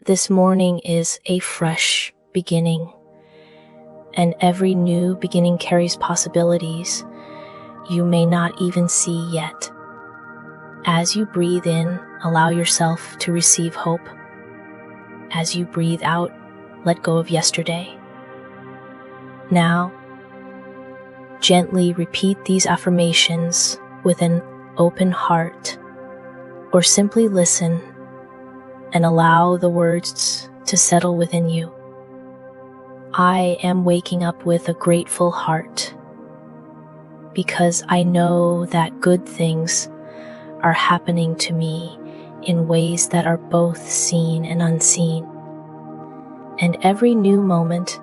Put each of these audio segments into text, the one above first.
This morning is a fresh beginning, and every new beginning carries possibilities you may not even see yet. As you breathe in, allow yourself to receive hope. As you breathe out, let go of yesterday. Now, gently repeat these affirmations with an open heart, or simply listen and allow the words to settle within you. I am waking up with a grateful heart because I know that good things are happening to me in ways that are both seen and unseen. And every new moment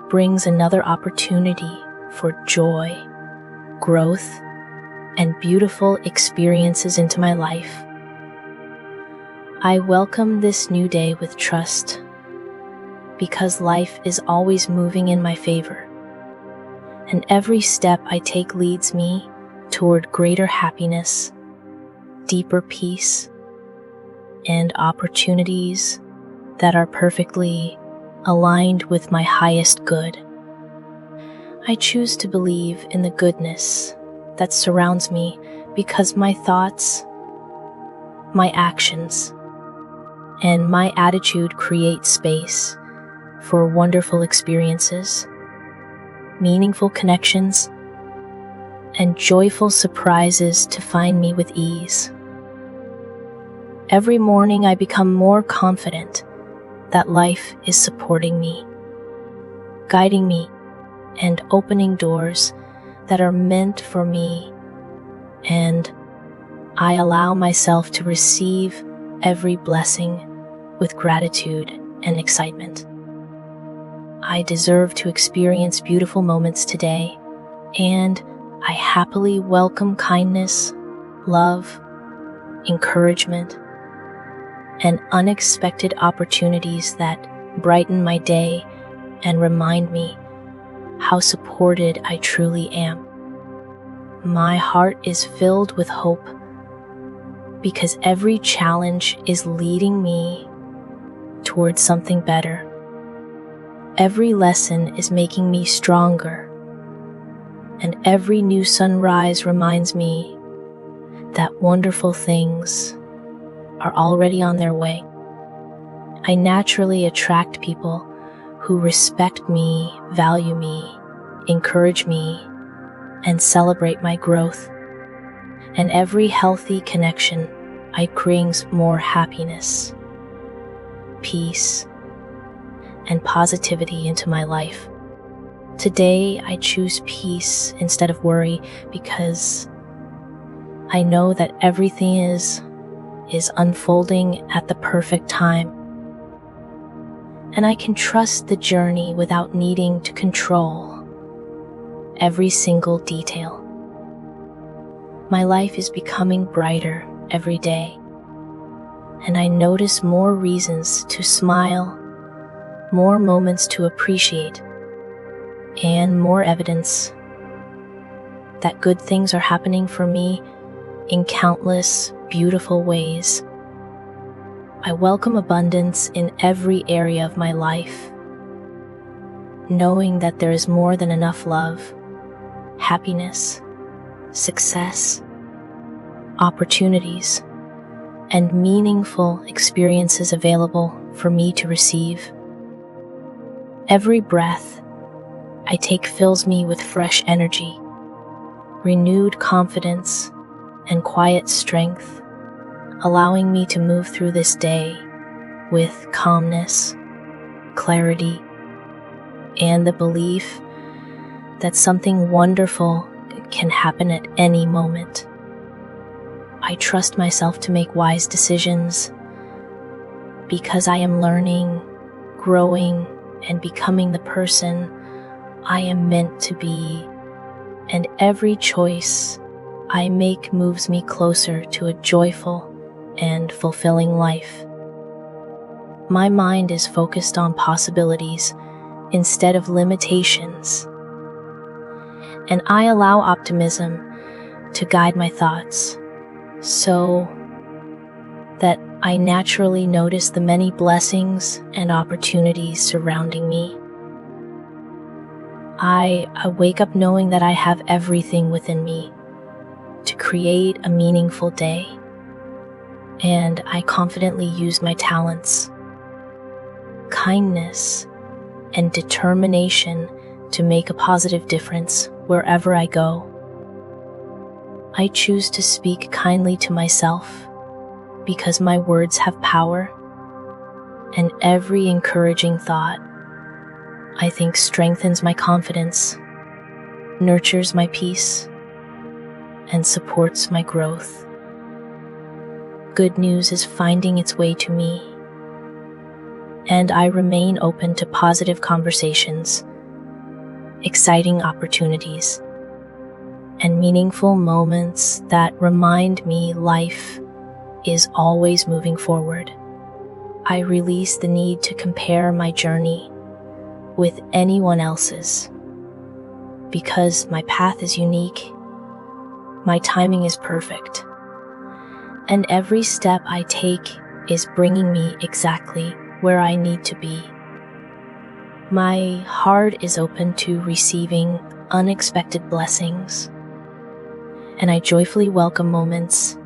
brings another opportunity for joy, growth, and beautiful experiences into my life. I welcome this new day with trust because life is always moving in my favor, and every step I take leads me toward greater happiness, deeper peace, and opportunities that are perfectly aligned with my highest good. I choose to believe in the goodness that surrounds me because my thoughts, my actions, and my attitude create space for wonderful experiences, meaningful connections, and joyful surprises to find me with ease. Every morning I become more confident that life is supporting me, guiding me, and opening doors that are meant for me, and I allow myself to receive every blessing with gratitude and excitement. I deserve to experience beautiful moments today, and I happily welcome kindness, love, encouragement, and unexpected opportunities that brighten my day and remind me how supported I truly am. My heart is filled with hope because every challenge is leading me towards something better. Every lesson is making me stronger, and every new sunrise reminds me that wonderful things are already on their way. I naturally attract people who respect me, value me, encourage me, and celebrate my growth. And every healthy connection brings more happiness, peace, and positivity into my life. Today, I choose peace instead of worry because I know that everything is unfolding at the perfect time, and I can trust the journey without needing to control every single detail. My life is becoming brighter every day, and I notice more reasons to smile, more moments to appreciate, and more evidence that good things are happening for me in countless beautiful ways. I welcome abundance in every area of my life, knowing that there is more than enough love, happiness, success, opportunities, and meaningful experiences available for me to receive. Every breath I take fills me with fresh energy, renewed confidence, and quiet strength, allowing me to move through this day with calmness, clarity, and the belief that something wonderful can happen at any moment. I trust myself to make wise decisions because I am learning, growing, and becoming the person I am meant to be, and every choice I make moves me closer to a joyful and fulfilling life. My mind is focused on possibilities instead of limitations, and I allow optimism to guide my thoughts so that I naturally notice the many blessings and opportunities surrounding me. I wake up knowing that I have everything within me to create a meaningful day, and I confidently use my talents, kindness, and determination to make a positive difference wherever I go. I choose to speak kindly to myself because my words have power, and every encouraging thought I think strengthens my confidence, nurtures my peace, and supports my growth. Good news is finding its way to me, and I remain open to positive conversations, exciting opportunities, and meaningful moments that remind me life is always moving forward. I release the need to compare my journey with anyone else's, because my path is unique, my timing is perfect, and every step I take is bringing me exactly where I need to be. My heart is open to receiving unexpected blessings, and I joyfully welcome moments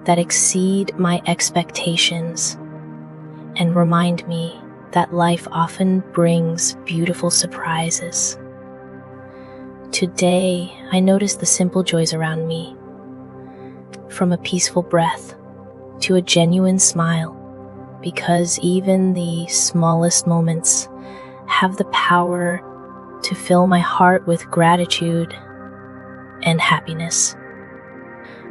that exceed my expectations and remind me that life often brings beautiful surprises. Today, I notice the simple joys around me, from a peaceful breath to a genuine smile, because even the smallest moments have the power to fill my heart with gratitude and happiness.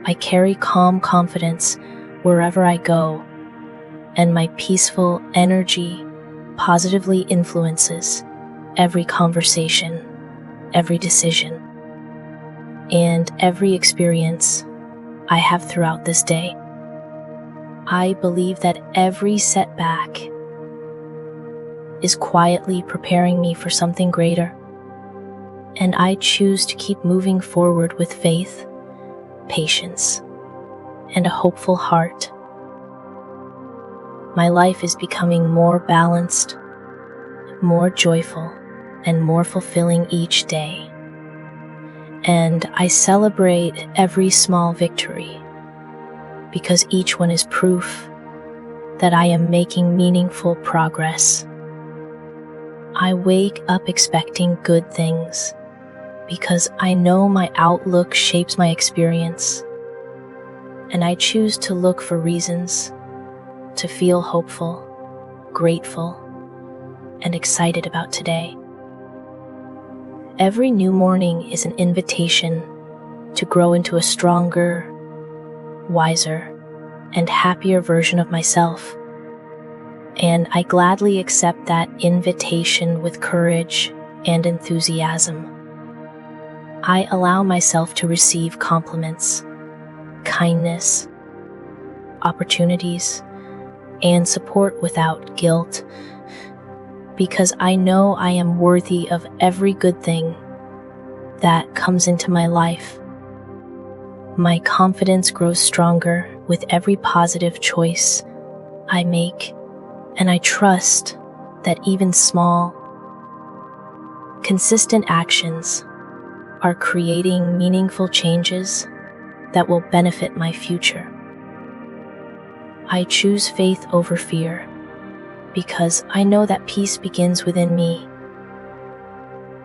I carry calm confidence wherever I go, and my peaceful energy positively influences every conversation, every decision, and every experience I have throughout this day. I believe that every setback is quietly preparing me for something greater, and I choose to keep moving forward with faith, patience, and a hopeful heart. My life is becoming more balanced, more joyful, and more fulfilling each day. And I celebrate every small victory, because each one is proof that I am making meaningful progress. I wake up expecting good things, because I know my outlook shapes my experience, and I choose to look for reasons to feel hopeful, grateful, and excited about today. Every new morning is an invitation to grow into a stronger, wiser, and happier version of myself, and I gladly accept that invitation with courage and enthusiasm. I allow myself to receive compliments, kindness, opportunities, and support without guilt, because I know I am worthy of every good thing that comes into my life. My confidence grows stronger with every positive choice I make, and I trust that even small, consistent actions are creating meaningful changes that will benefit my future. I choose faith over fear, because I know that peace begins within me,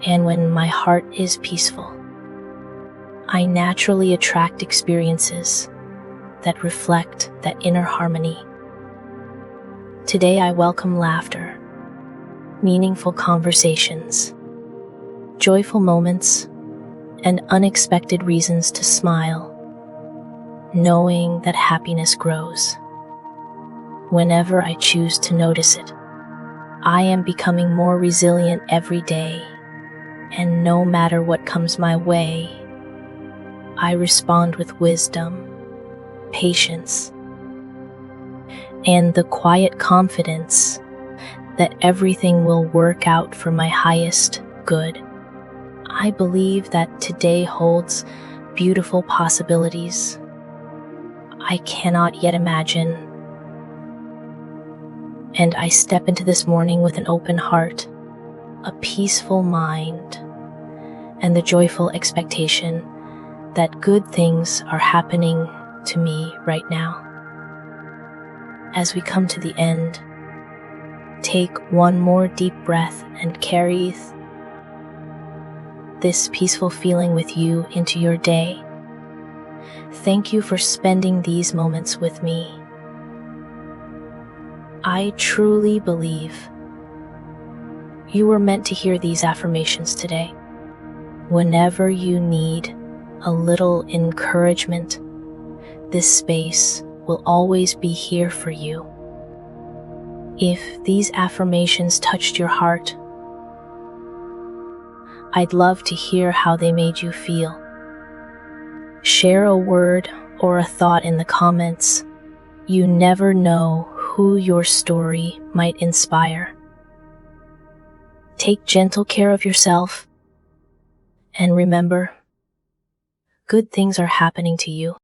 and when my heart is peaceful, I naturally attract experiences that reflect that inner harmony. Today I welcome laughter, meaningful conversations, joyful moments, and unexpected reasons to smile, knowing that happiness grows whenever I choose to notice it. I am becoming more resilient every day, and no matter what comes my way, I respond with wisdom, patience, and the quiet confidence that everything will work out for my highest good. I believe that today holds beautiful possibilities I cannot yet imagine, And I step into this morning with an open heart, a peaceful mind, and the joyful expectation that good things are happening to me right now. As we come to the end, take one more deep breath and carry this peaceful feeling with you into your day. Thank you for spending these moments with me. I truly believe you were meant to hear these affirmations today. Whenever you need a little encouragement, this space will always be here for you. If these affirmations touched your heart, I'd love to hear how they made you feel. Share a word or a thought in the comments. You never know who your story might inspire. Take gentle care of yourself, and remember, good things are happening to you.